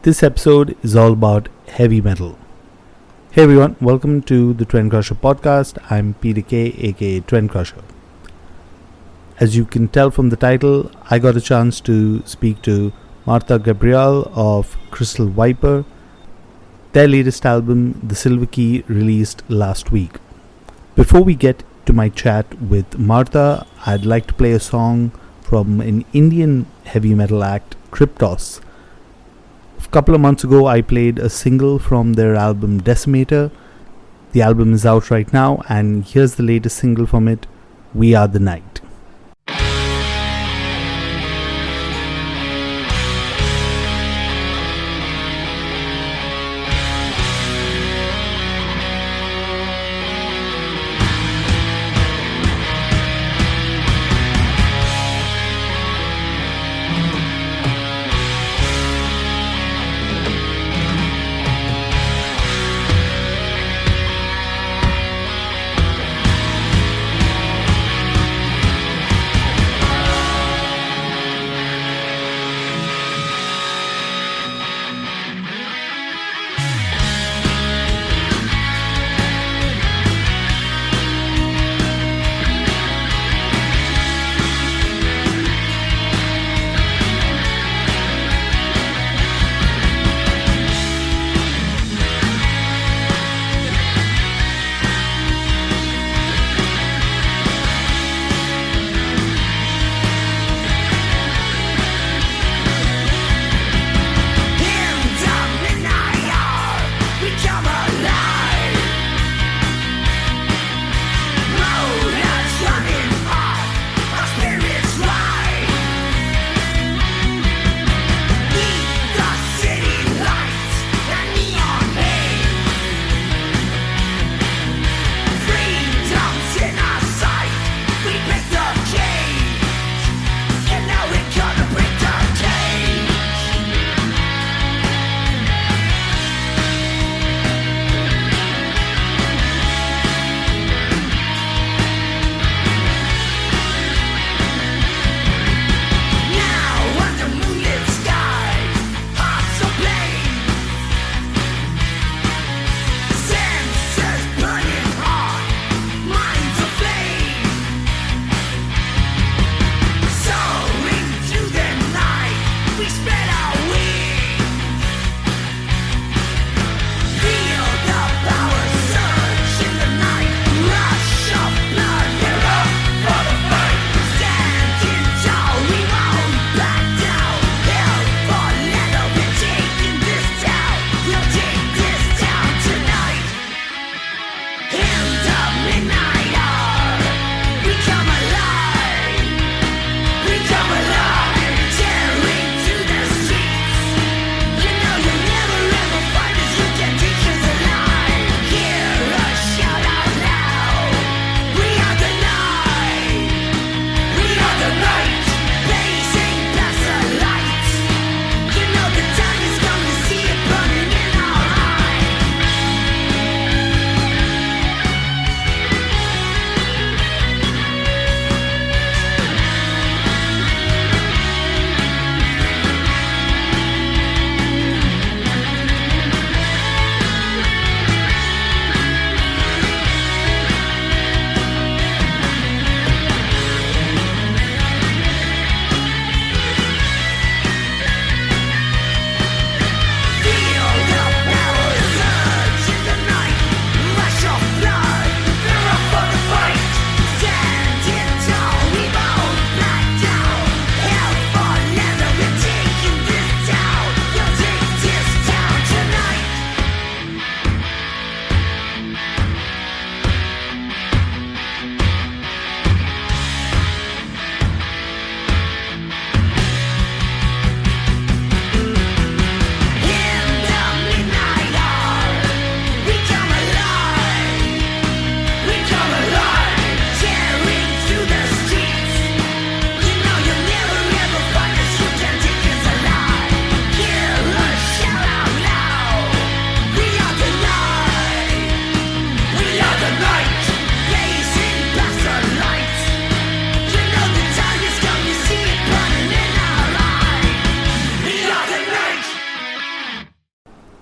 This episode is all about heavy metal. Hey everyone, welcome to the Trendcrusher podcast. I'm Peter K, aka Trendcrusher. As you can tell from the title, I got a chance to speak to Marta Gabriel of Crystal Viper. Their latest album, The Silver Key, released last week. Before we get to my chat with Marta, I'd like to play a song from an Indian heavy metal act, Kryptos. A couple of months ago, I played a single from their album Decimator. The album is out right now, and here's the latest single from it, We Are the Night.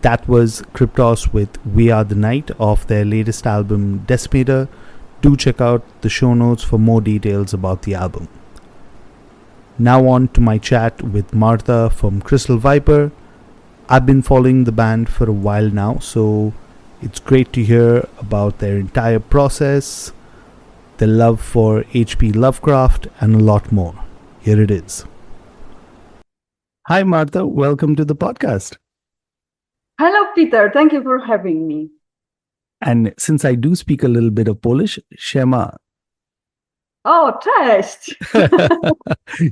That was Kryptos with We Are the Night off their latest album Decimator. Do check out the show notes for more details about the album. Now on to my chat with Marta from Crystal Viper. I've been following the band for a while now, so it's great to hear about their entire process, their love for H.P. Lovecraft, and a lot more. Here it is. Hi, Marta. Welcome to the podcast. Hello, Peter. Thank you for having me. And since I do speak a little bit of Polish, Shema. Oh, cześć.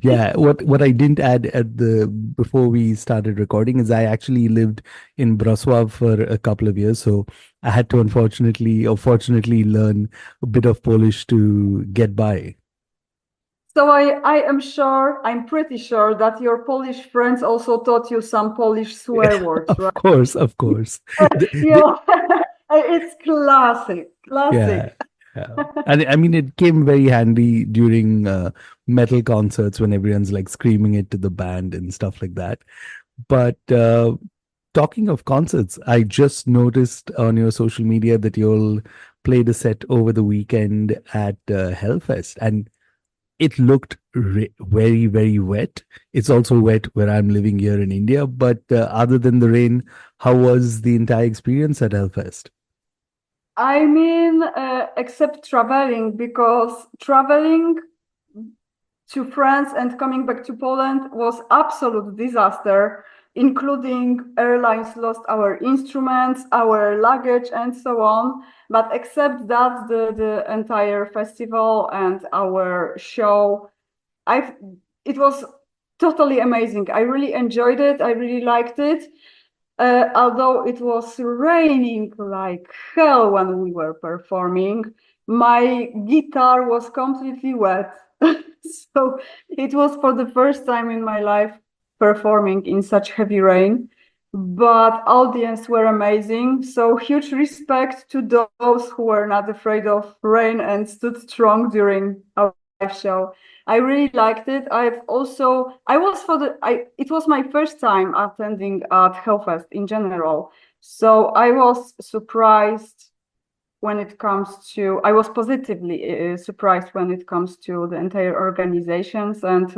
Yeah, what I didn't add before we started recording is I actually lived in Wrocław for a couple of years, so I had to fortunately learn a bit of Polish to get by. So I'm pretty sure that your Polish friends also taught you some Polish swear words, right? Of course. It's classic. Yeah. And I mean, it came very handy during metal concerts when everyone's like screaming it to the band and stuff like that. But talking of concerts, I just noticed on your social media that you'll played a set over the weekend at Hellfest, and it looked very, very wet. It's also wet where I'm living here in India. But other than the rain, how was the entire experience at Hellfest? I mean, except traveling, because traveling to France and coming back to Poland was absolute disaster, including airlines lost our instruments, our luggage, and so on. But except that, the entire festival and our show, it was totally amazing. I really enjoyed it. I really liked it. Although it was raining like hell when we were performing, my guitar was completely wet. So it was for the first time in my life performing in such heavy rain. But audience were amazing. So huge respect to those who were not afraid of rain and stood strong during our live show. I really liked it. It was my first time attending at Hellfest in general. So I was surprised I was positively surprised when it comes to the entire organizations and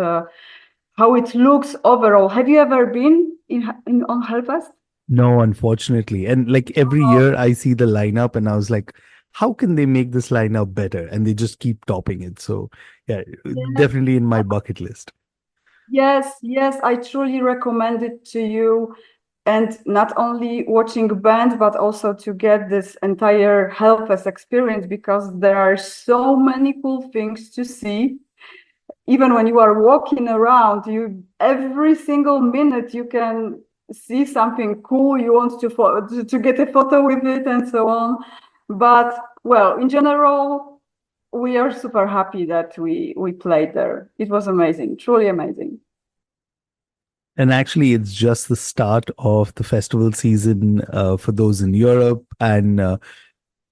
how it looks overall. Have you ever been on Hellfest? No, unfortunately. And like every year I see the lineup and I was like, how can they make this lineup better? And they just keep topping it. So yeah, definitely in my bucket list. Yes, I truly recommend it to you. And not only watching band, but also to get this entire Hellfest experience, because there are so many cool things to see. Even when you are walking around, every single minute you can see something cool. You want to get a photo with it and so on. But well, in general, we are super happy that we played there. It was amazing, truly amazing. And actually, it's just the start of the festival season for those in Europe. And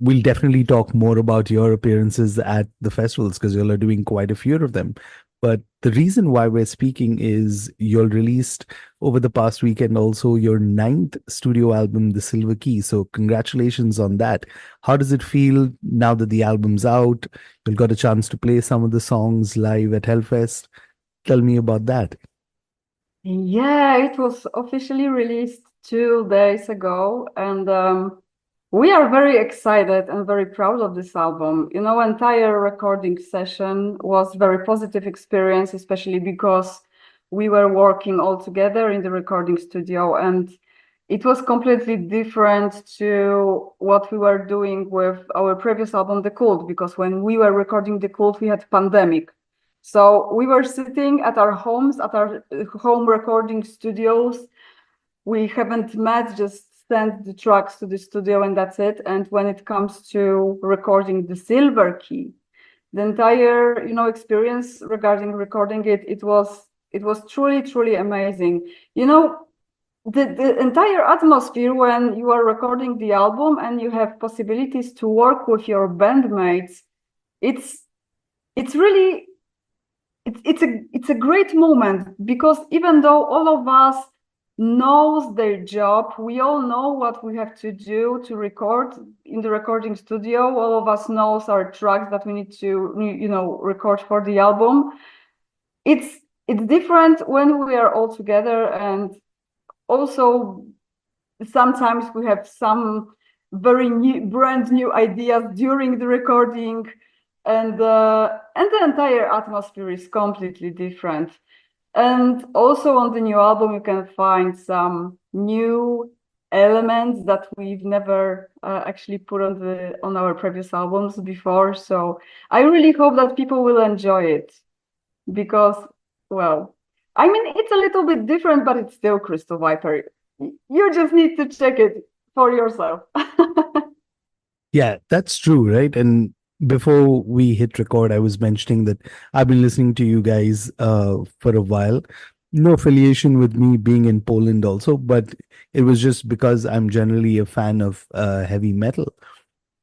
we'll definitely talk more about your appearances at the festivals because you're doing quite a few of them. But the reason why we're speaking is you released over the past weekend also your 9th studio album, The Silver Key. So congratulations on that. How does it feel now that the album's out? You got a chance to play some of the songs live at Hellfest. Tell me about that. Yeah, it was officially released 2 days ago, and we are very excited and very proud of this album. Entire recording session was very positive experience, especially because we were working all together in the recording studio, and it was completely different to what we were doing with our previous album, The Cult, because when we were recording The Cult, we had pandemic. So we were sitting at our homes, at our home recording studios. We haven't met, just send the tracks to the studio and that's it. And when it comes to recording The Silver Key, the entire experience regarding recording it was truly, truly amazing. The entire atmosphere when you are recording the album and you have possibilities to work with your bandmates, it's really it's a great moment, because even though all of us knows their job. We all know what we have to do to record in the recording studio. All of us knows our tracks that we need to, record for the album. It's different when we are all together, and also sometimes we have some brand new ideas during the recording, and the entire atmosphere is completely different. And also on the new album, you can find some new elements that we've never actually put on our previous albums before. So I really hope that people will enjoy it, because, well, I mean, it's a little bit different, but it's still Crystal Viper. You just need to check it for yourself. Yeah, that's true, right? And before we hit record, I was mentioning that I've been listening to you guys for a while. No affiliation with me being in Poland also, but it was just because I'm generally a fan of heavy metal.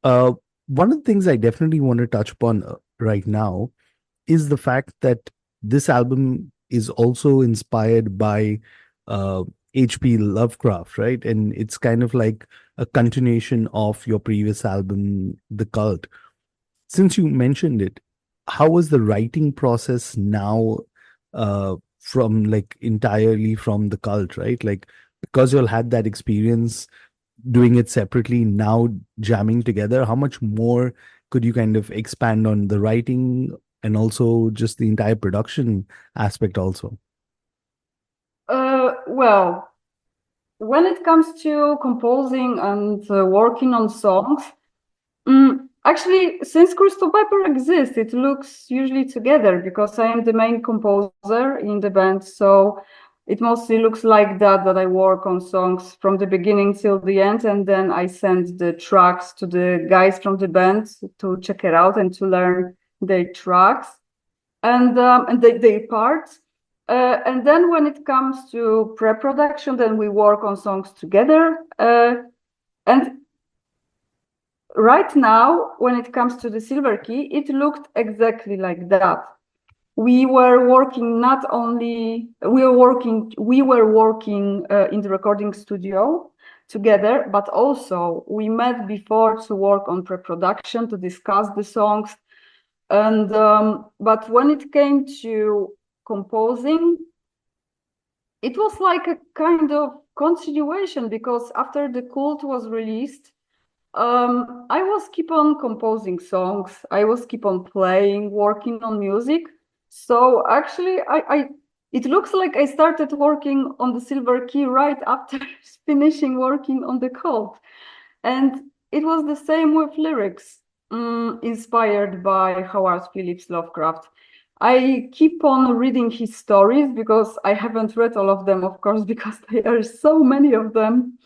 Uh, One of the things I definitely want to touch upon right now is the fact that this album is also inspired by uh, H.P. Lovecraft, right? And it's kind of like a continuation of your previous album, The Cult. Since you mentioned it, how was the writing process now from like entirely from The Cult, right? Like, because you all had that experience doing it separately, now jamming together, how much more could you kind of expand on the writing and also just the entire production aspect also? Well, when it comes to composing and working on songs, actually, since Crystal Piper exists, it looks usually together, because I am the main composer in the band. So it mostly looks like that I work on songs from the beginning till the end, and then I send the tracks to the guys from the band to check it out and to learn their tracks and their parts. And then when it comes to pre-production, then we work on songs together. And right now, when it comes to the Silver Key, it looked exactly like that. We were working not only we were working in the recording studio together, but also we met before to work on pre-production, to discuss the songs. And but when it came to composing, it was like a kind of continuation, because after The Cult was released, I was keep on composing songs. I was keep on playing, working on music. So actually, it looks like I started working on the Silver Key right after finishing working on The Cult. And it was the same with lyrics, inspired by Howard Phillips Lovecraft. I keep on reading his stories, because I haven't read all of them, of course, because there are so many of them.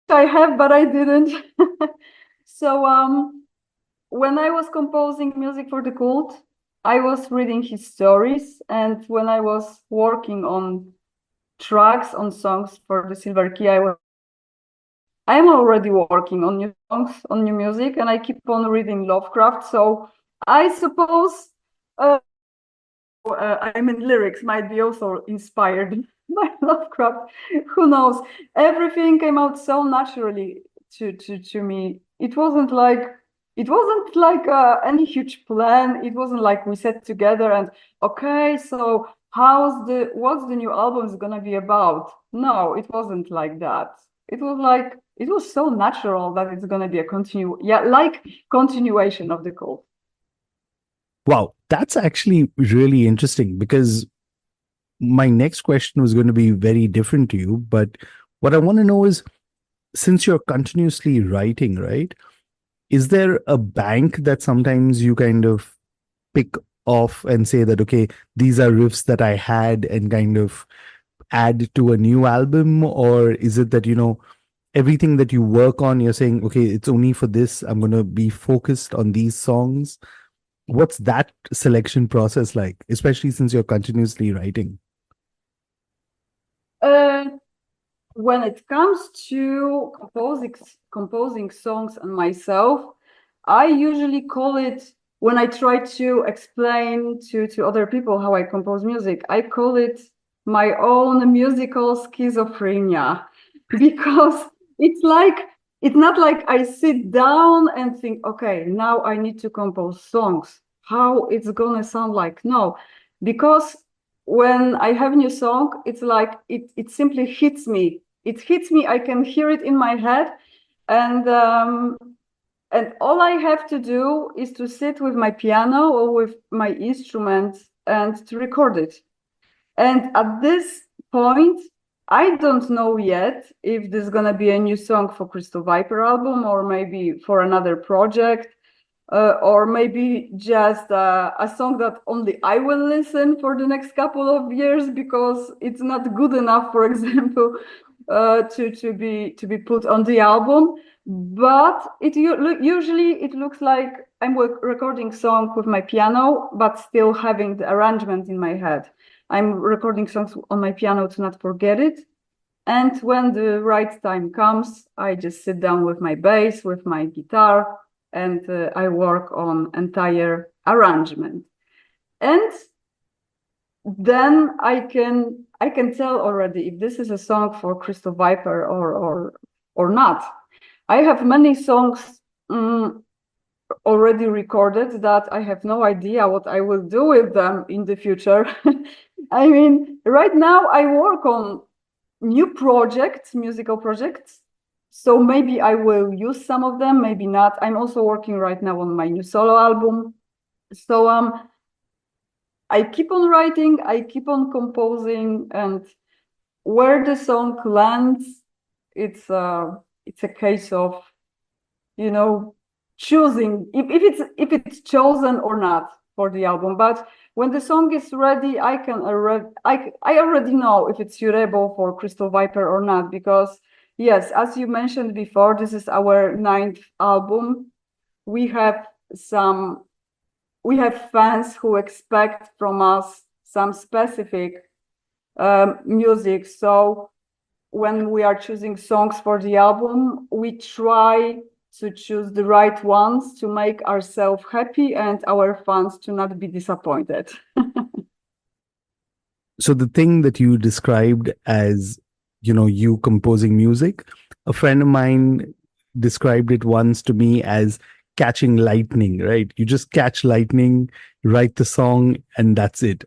I have, but I didn't. So when I was composing music for The Cult, I was reading his stories, and when I was working on tracks, on songs for the Silver Key, I'm already working on new songs, on new music, and I keep on reading Lovecraft. So I suppose I mean, lyrics might be also inspired by Lovecraft. Who knows? Everything came out so naturally to me. It wasn't like any huge plan. It wasn't like we sat together and, okay, so what's the new album is gonna be about? No, it wasn't like that. It was so natural that it's gonna be like continuation of The Cult. Wow, that's actually really interesting because my next question was going to be very different to you. But what I want to know is, since you're continuously writing, right? Is there a bank that sometimes you kind of pick off and say that, okay, these are riffs that I had and kind of add to a new album? Or is it that, everything that you work on, you're saying, okay, it's only for this, I'm going to be focused on these songs? What's that selection process like, especially since you're continuously writing? When it comes to composing songs and myself, I usually call it, when I try to explain to other people how I compose music, I call it my own musical schizophrenia, because it's not like I sit down and think, okay, now I need to compose songs. How it's gonna sound like? No, because when I have a new song, it's like it simply hits me. It hits me. I can hear it in my head, and all I have to do is to sit with my piano or with my instrument and to record it. And at this point, I don't know yet if there's gonna be a new song for Crystal Viper album, or maybe for another project, or maybe just a song that only I will listen for the next couple of years because it's not good enough, for example, to be put on the album. But usually it looks like I'm recording song with my piano, but still having the arrangement in my head. I'm recording songs on my piano to not forget it. And when the right time comes, I just sit down with my bass, with my guitar, and I work on entire arrangement. And then I can tell already if this is a song for Crystal Viper or not. I have many songs already recorded that I have no idea what I will do with them in the future. I mean, right now I work on new projects, musical projects. So maybe I will use some of them, maybe not. I'm also working right now on my new solo album. So I keep on writing, I keep on composing, and where the song lands, it's a case of, you know, choosing if it's chosen or not for the album. But when the song is ready, I already know if it's suitable for Crystal Viper or not, because yes, as you mentioned before, this is our 9th album. We have fans who expect from us some specific music. So when we are choosing songs for the album, we try to choose the right ones to make ourselves happy and our fans to not be disappointed. So the thing that you described as, you composing music, a friend of mine described it once to me as catching lightning, right? You just catch lightning, write the song, and that's it.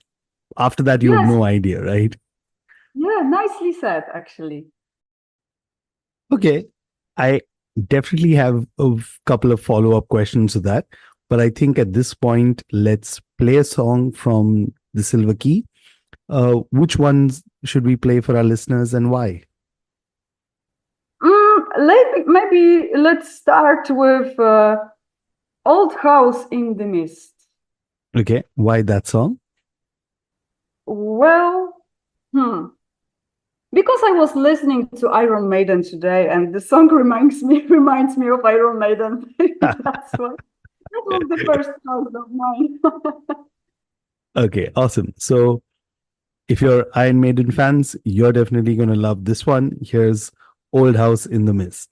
After that, you have no idea, right? Yeah, nicely said, actually. Okay. I definitely have a couple of follow-up questions to that, but I think at this point, let's play a song from the Silver Key. Which ones should we play for our listeners and why? Maybe let's start with Old House in the Mist. Okay, why that song? Well, because I was listening to Iron Maiden today, and the song reminds me of Iron Maiden. That's why. That was the first thought of mine. Okay, awesome. So if you're Iron Maiden fans, you're definitely going to love this one. Here's Old House in the Mist.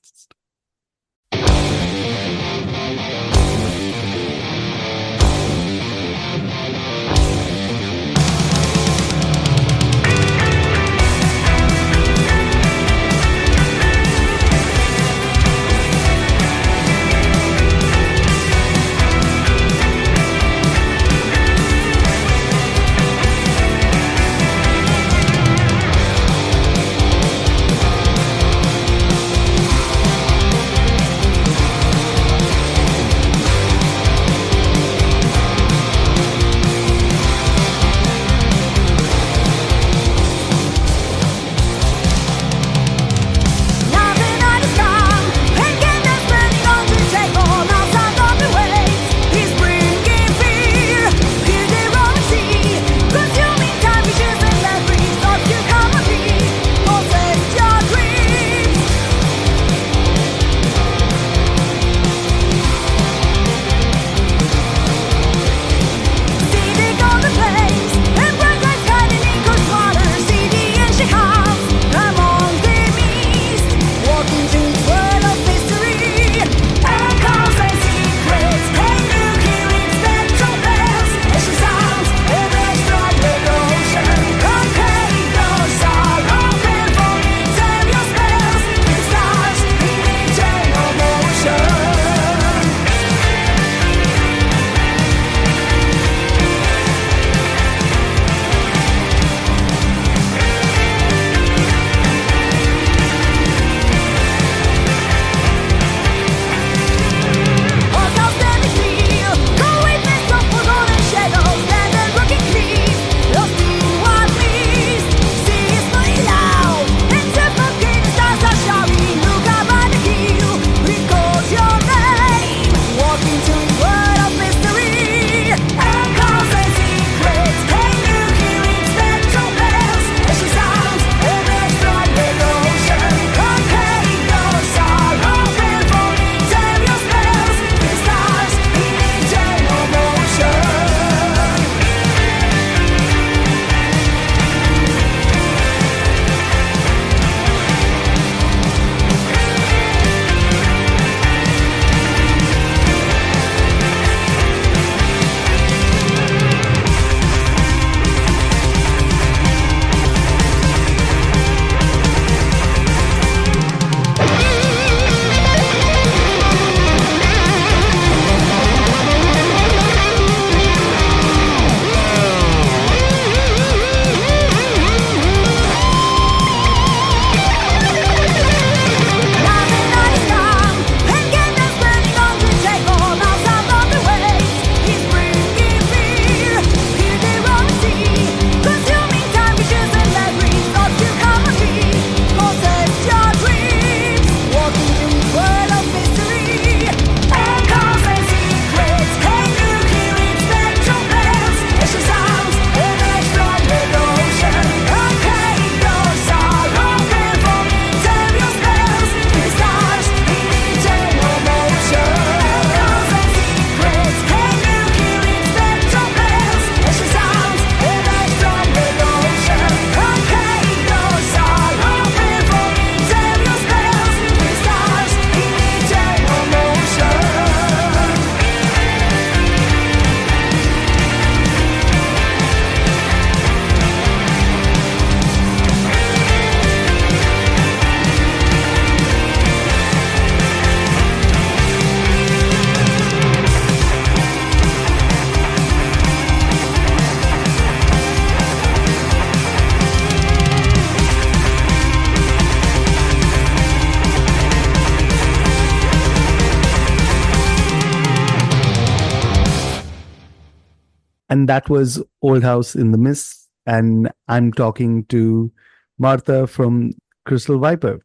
And that was Old House in the Mist. And I'm talking to Martha from Crystal Viper.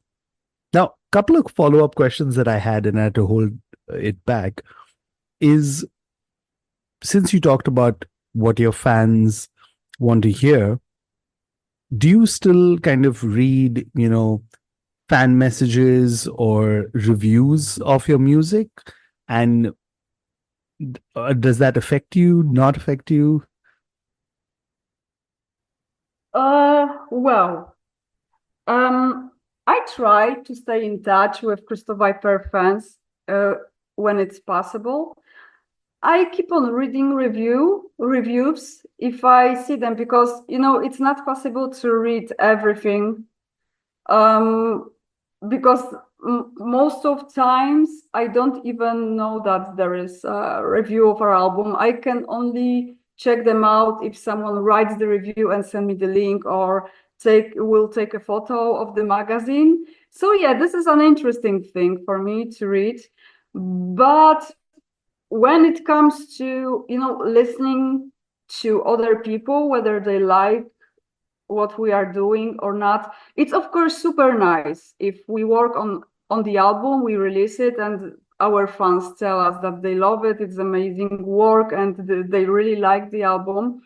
Now, a couple of follow up questions that I had, and I had to hold it back, is since you talked about what your fans want to hear, do you still kind of read, fan messages or reviews of your music? And does that affect you, not affect you? Well, I try to stay in touch with Crystal Viper fans when it's possible. I keep on reading reviews if I see them, because it's not possible to read everything, um, because most of times I don't even know that there is a review of our album. I can only check them out if someone writes the review and send me the link, or will take a photo of the magazine. So yeah, this is an interesting thing for me to read. But when it comes to listening to other people, whether they like what we are doing or not, it's of course super nice if we work on the album, we release it, and our fans tell us that they love it, it's amazing work, and they really like the album.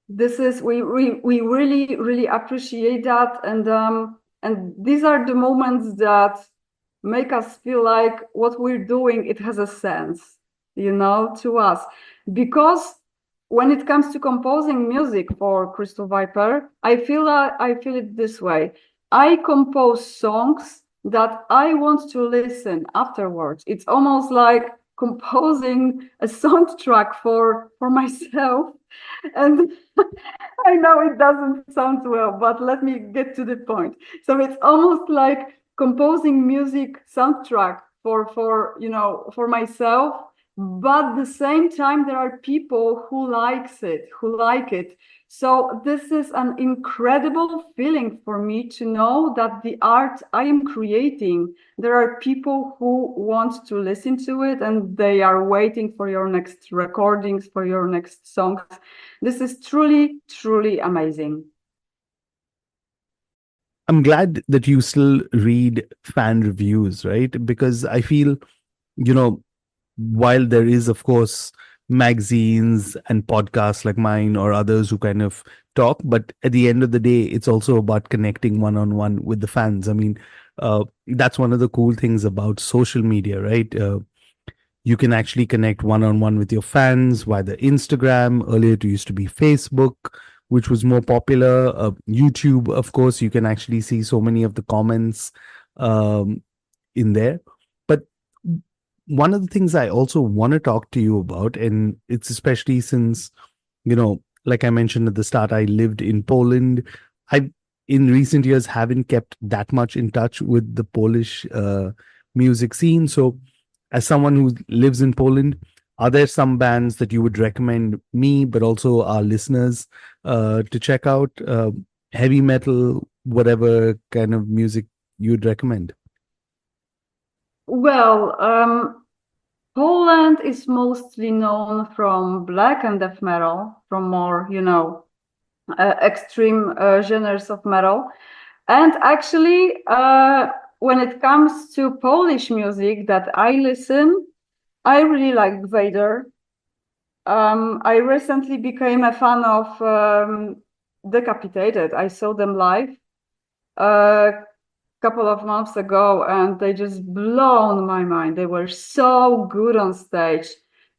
This is we really appreciate that, and these are the moments that make us feel like what we're doing, it has a sense, to us. Because when it comes to composing music for Crystal Viper, I feel it this way. I compose songs that I want to listen afterwards. It's almost like composing a soundtrack for myself. And I know it doesn't sound well, but let me get to the point. So it's almost like composing music soundtrack for myself, but at the same time there are people who like it. So this is an incredible feeling for me to know that the art I am creating, there are people who want to listen to it, and they are waiting for your next recordings, for your next songs. This is truly, truly amazing. I'm glad that you still read fan reviews, right? Because I feel, you know, while there is, of course, magazines and podcasts like mine or others who kind of talk, but at the end of the day, it's also about connecting one on one with the fans. I mean, that's one of the cool things about social media, right? You can actually connect one on one with your fans via the Instagram. Earlier, it used to be Facebook, which was more popular. YouTube, of course, you can actually see so many of the comments um, in there. But one of the things I also want to talk to you about, and it's especially since, like I mentioned at the start, I lived in Poland. I, in recent years, haven't kept that much in touch with the Polish music scene. So, as someone who lives in Poland, are there some bands that you would recommend me, but also our listeners, to check out? Heavy metal, whatever kind of music you'd recommend? Well, Poland is mostly known from black and death metal, from more, extreme genres of metal. And actually, when it comes to Polish music that I listen, I really like Vader. I recently became a fan of Decapitated. I saw them live a couple of months ago, and they just blown my mind. They were so good on stage.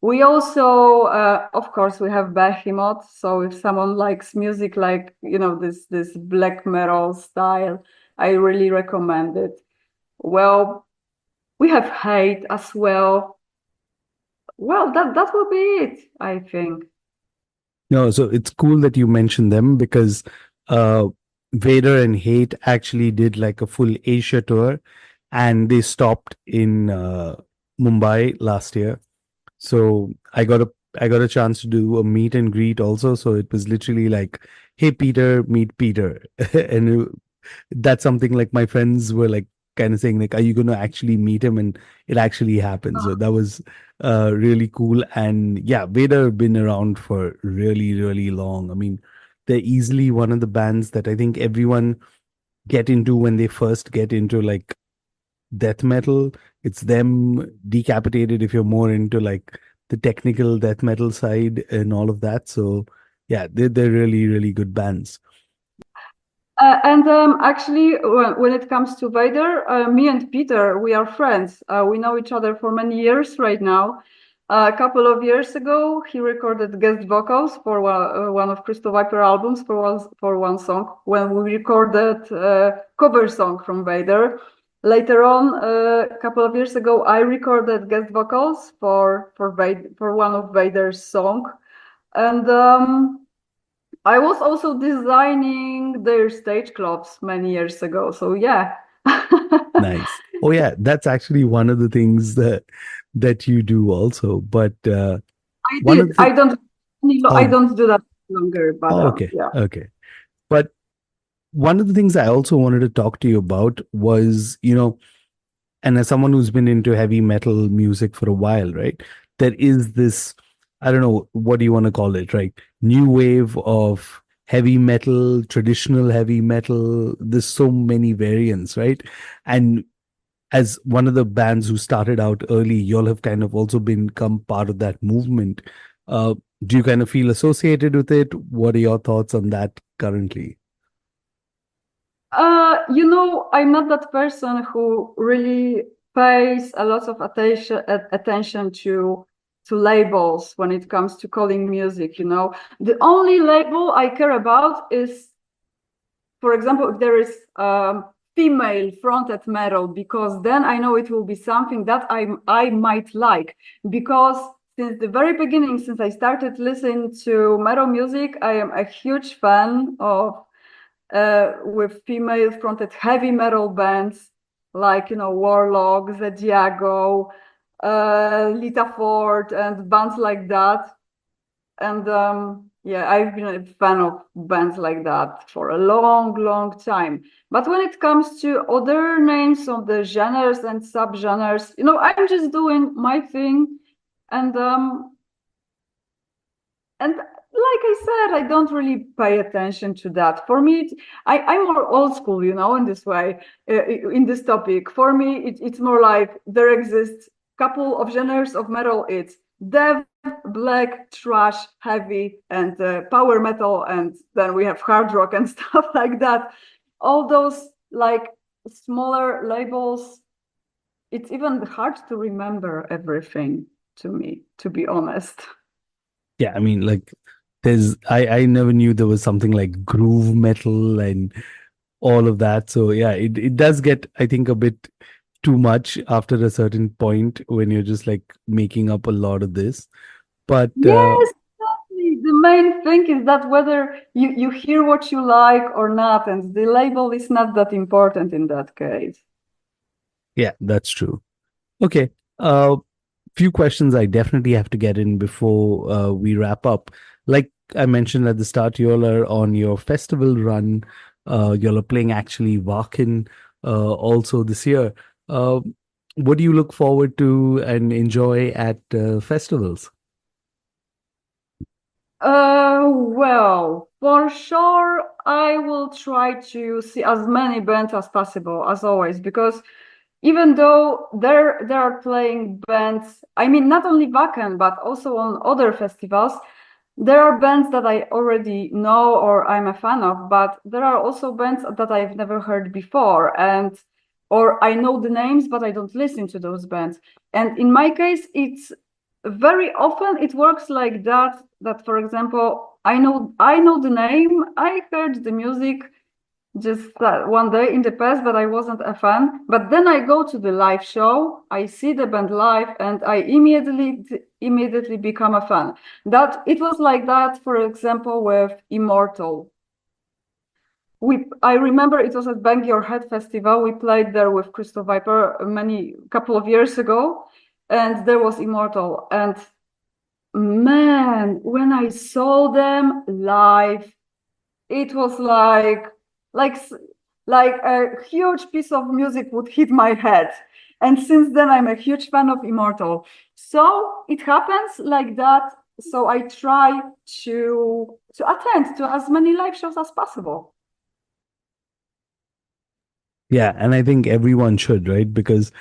We also, of course, we have Behemoth. So if someone likes music like this black metal style, I really recommend it. Well, we have Hate as well. Well, that will be it, I think. No, so it's cool that you mentioned them because uh, Vader and Hate actually did like a full Asia tour, and they stopped in Mumbai last year. So I got a chance to do a meet and greet also. So it was literally like, "Hey Peter, meet Peter," and that's something like my friends were like kind of saying like, are you going to actually meet him? And it actually happened. So that was really cool. And yeah, Vader have been around for really, really long. I mean, they're easily one of the bands that I think everyone get into when they first get into like death metal. It's them. Decapitated if you're more into like the technical death metal side and all of that. So yeah, they're really, really good bands. And actually, when it comes to Vader, me and Peter, we are friends. We know each other for many years right now. A couple of years ago, he recorded guest vocals for one of Crystal Viper albums for one song. When we recorded a cover song from Vader, later on, a couple of years ago, I recorded guest vocals for one of Vader's song, and I was also designing their stage clubs many years ago. So yeah. Nice. Oh yeah, that's actually one of the things that you do also. But I one of did. the things. I Oh, don't do that longer, but oh, okay, yeah. okay. But one of the things I also wanted to talk to you about was, and as someone who's been into heavy metal music for a while, right? There is this, I don't know, what do you want to call it, right? New wave of heavy metal, traditional heavy metal. There's so many variants, right? And as one of the bands who started out early, y'all have kind of also become part of that movement. Uh, do you kind of feel associated with it? What are your thoughts on that currently? I'm not that person who really pays a lot of attention to labels when it comes to calling music. The only label I care about is, for example, if there is female fronted metal, because then I know it will be something that I might like. Because since the very beginning, since I started listening to metal music, I am a huge fan of with female fronted heavy metal bands like Warlock, Zediago, Lita Ford, and bands like that. And yeah, I've been a fan of bands like that for a long time. But when it comes to other names of the genres and subgenres, I'm just doing my thing. And like I said, I don't really pay attention to that. For me, I'm more old school, in this way, in this topic. For me, it's more like there exists couple of genres of metal. It's death, black, thrash, heavy, and power metal, and then we have hard rock and stuff like that. All those like smaller labels. It's even hard to remember everything to me, to be honest. Yeah, I mean, like, I never knew there was something like groove metal and all of that. So yeah, it does get, I think, a bit too much after a certain point when you're just like making up a lot of this. But Yes, exactly. The main thing is that whether you hear what you like or not, and the label is not that important in that case. yeah, that's true. Okay. Few questions I definitely have to get in before we wrap up. Like I mentioned at the start, you all are on your festival run. You all are playing actually Wacken also this year. Uh, what do you look forward to and enjoy at festivals? Well, for sure, I will try to see as many bands as possible, as always, because even though there are playing bands, I mean, not only Wacken, but also on other festivals, there are bands that I already know or I'm a fan of, but there are also bands that I've never heard before, and or I know the names, but I don't listen to those bands. And in my case, it's very often it works like that. That, for example, I know the name, I heard the music just one day in the past, but I wasn't a fan. But then I go to the live show, I see the band live, and I immediately become a fan. That it was like that, for example, with Immortal. I remember it was at Bang Your Head Festival. We played there with Crystal Viper many couple of years ago, and there was Immortal. And man, when I saw them live, it was like like a huge piece of music would hit my head. And since then, I'm a huge fan of Immortal. So it happens like that. So I try to attend to as many live shows as possible. Yeah, and I think everyone should, right? Because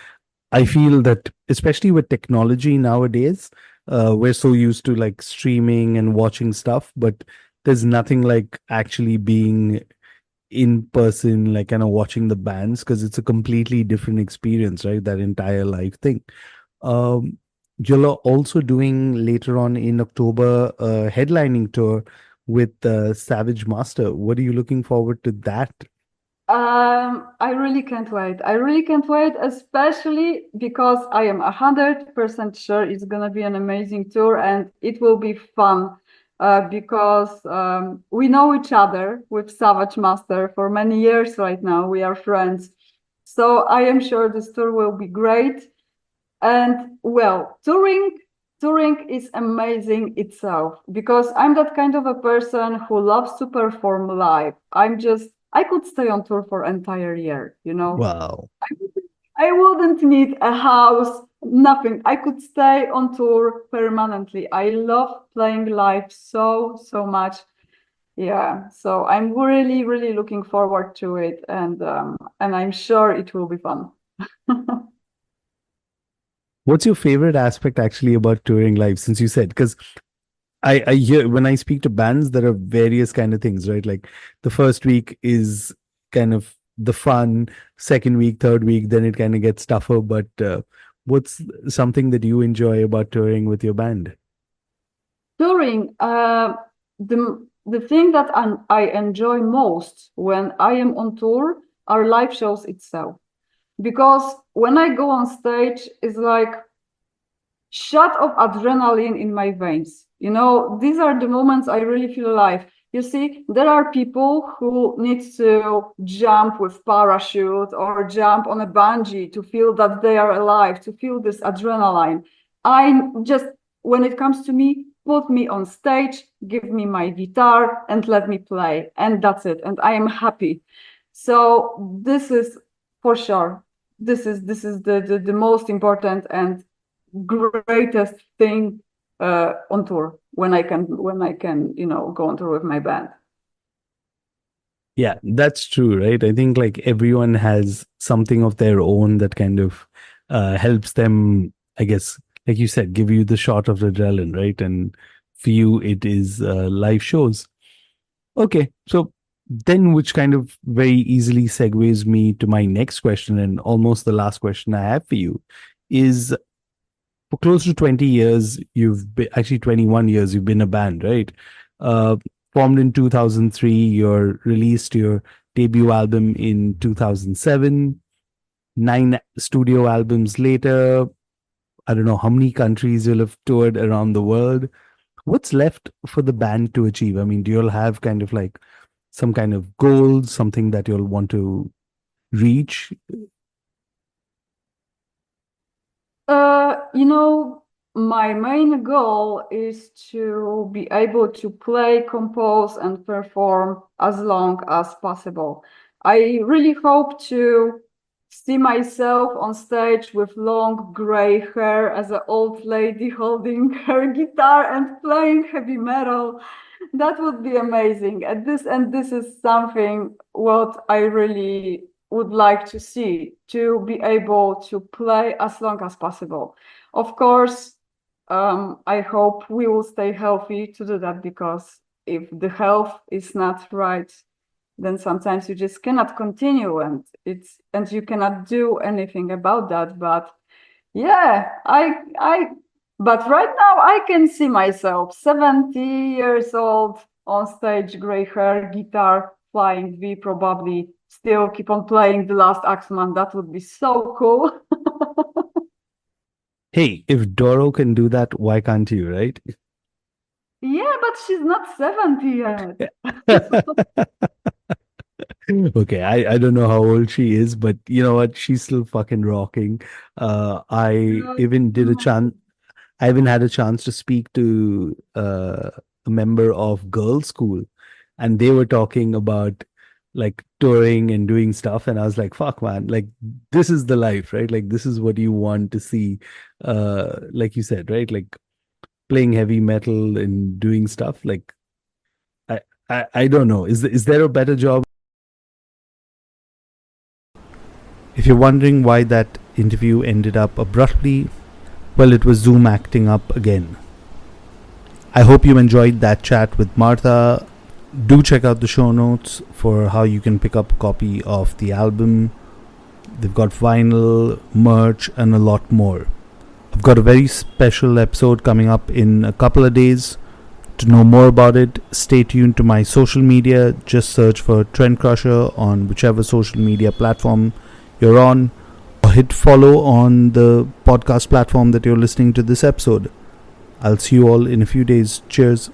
I feel that, especially with technology nowadays, we're so used to like streaming and watching stuff, but there's nothing like actually being in person, like kind of watching the bands, because it's a completely different experience, right? That entire live thing. Um, you're also doing later on in October a headlining tour with Savage Master. What are you looking forward to that? I really can't wait. I really can't wait, especially because I am 100% sure it's gonna be an amazing tour and it will be fun. Because we know each other with Savage Master for many years right now. We are friends. So I am sure this tour will be great. And well, touring is amazing itself because I'm that kind of a person who loves to perform live. I could stay on tour for entire year, you know. Wow. I wouldn't need a house, nothing. I could stay on tour permanently. I love playing live so much. Yeah, so I'm really, really looking forward to it, and I'm sure it will be fun. What's your favorite aspect actually about touring live, since you said? Because I hear when I speak to bands, there are various kind of things, right? Like the first week is kind of the fun, second week, third week, then it kind of gets tougher. But what's something that you enjoy about touring with your band? Touring, the thing that I enjoy most when I am on tour are live shows itself. Because when I go on stage, it's like shot of adrenaline in my veins. You know, these are the moments I really feel alive. You see, there are people who need to jump with parachute or jump on a bungee to feel that they are alive, to feel this adrenaline. I just, when it comes to me, put me on stage, give me my guitar and let me play. And that's it. And I am happy. So this is for sure. This is the most important and greatest thing on tour when I can go on tour with my band. Yeah, that's true, right? I think like everyone has something of their own that kind of helps them, I guess, like you said, give you the shot of adrenaline, right? And for you, it is live shows. Okay, so then which kind of very easily segues me to my next question, and almost the last question I have for you is, for close to 20 years, you've been, actually 21 years, you've been a band, right? Uh, Formed in 2003, you released your debut album in 2007, 9 studio albums later. I don't know how many countries you'll have toured around the world. What's left for the band to achieve? I mean, do you all have kind of like some kind of goals, something that you'll want to reach? You know, my main goal is to be able to play, compose, and perform as long as possible. I really hope to see myself on stage with long gray hair as an old lady holding her guitar and playing heavy metal. That would be amazing. And this is something what I really would like to see, to be able to play as long as possible. Of course, I hope we will stay healthy to do that, because if the health is not right, then sometimes you just cannot continue, and you cannot do anything about that. But yeah, but right now I can see myself 70 years old on stage, gray hair, guitar, flying V, probably still keep on playing the last Axeman. That would be so cool. Hey, if Doro can do that, why can't you, right? Yeah, but she's not 70 yet. Okay, I don't know how old she is, but you know what? She's still fucking rocking. I even did a chance. I even had a chance to speak to a member of girls' school, and they were talking about like touring and doing stuff, and I was like, fuck man, like this is the life, right? Like this is what you want to see, like you said, right? Like playing heavy metal and doing stuff. Like I I don't know, is there a better job? If you're wondering why that interview ended up abruptly, well, it was Zoom acting up again. I hope you enjoyed that chat with Martha. Do check out the show notes for how you can pick up a copy of the album. They've got vinyl, merch, and a lot more. I've got a very special episode coming up in a couple of days. To know more about it, stay tuned to my social media. Just search for Trendcrusher on whichever social media platform you're on, or hit follow on the podcast platform that you're listening to this episode. I'll see you all in a few days. Cheers.